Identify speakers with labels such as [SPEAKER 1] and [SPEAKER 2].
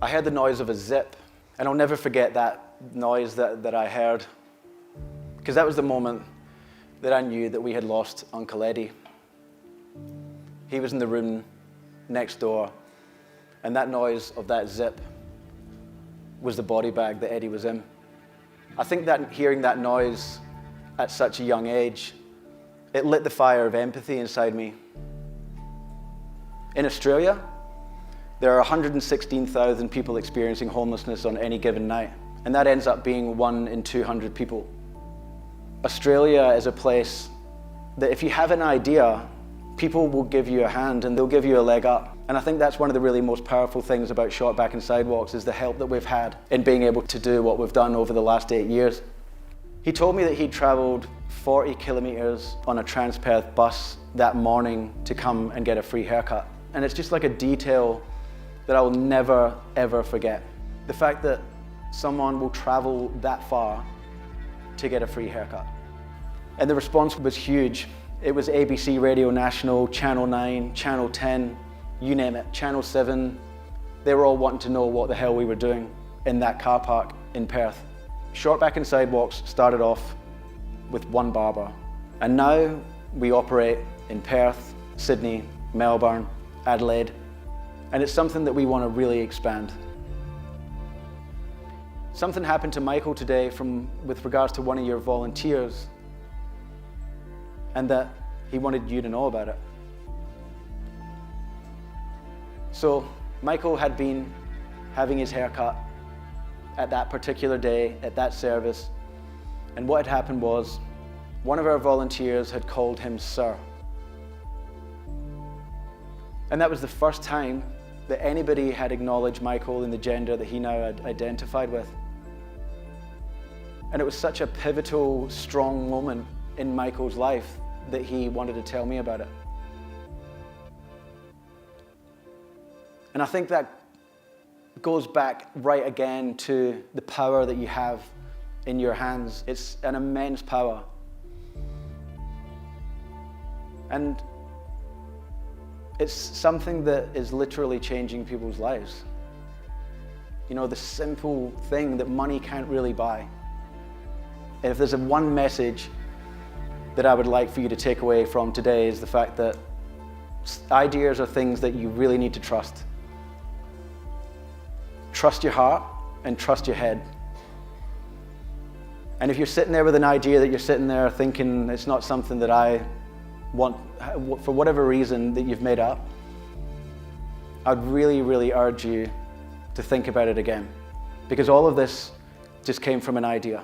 [SPEAKER 1] I heard the noise of a zip, and I'll never forget that noise that I heard, because that was the moment that I knew that we had lost Uncle Eddie. He was in the room next door, and that noise of that zip was the body bag that Eddie was in. I think that hearing that noise at such a young age, it lit the fire of empathy inside me. In Australia, there are 116,000 people experiencing homelessness on any given night, and that ends up being 1 in 200 people. Australia is a place that if you have an idea, people will give you a hand and they'll give you a leg up. And I think that's one of the really most powerful things about Short Back and Sidewalks is the help that we've had in being able to do what we've done over the last 8 years. He told me that he'd traveled 40 kilometers on a Trans-Perth bus that morning to come and get a free haircut. And it's just like a detail that I will never, ever forget. The fact that someone will travel that far to get a free haircut. And the response was huge. It was ABC Radio National, Channel 9, Channel 10, you name it, Channel 7. They were all wanting to know what the hell we were doing in that car park in Perth. Short Back and Sidewalks started off with one barber. And now we operate in Perth, Sydney, Melbourne, Adelaide. And it's something that we want to really expand. Something happened to Michael today with regards to one of your volunteers, and that he wanted you to know about it. So Michael had been having his haircut at that particular day, at that service, and what had happened was one of our volunteers had called him sir. And that was the first time that anybody had acknowledged Michael in the gender that he now identified with. And it was such a pivotal, strong moment in Michael's life that he wanted to tell me about it. And I think that goes back right again to the power that you have in your hands. It's an immense power. And it's something that is literally changing people's lives. You know, the simple thing that money can't really buy. And if there's one message that I would like for you to take away from today is the fact that ideas are things that you really need to trust. Trust your heart and trust your head. And if you're sitting there with an idea that you're sitting there thinking it's not something that I want, for whatever reason that you've made up, I'd really, really urge you to think about it again. Because all of this just came from an idea.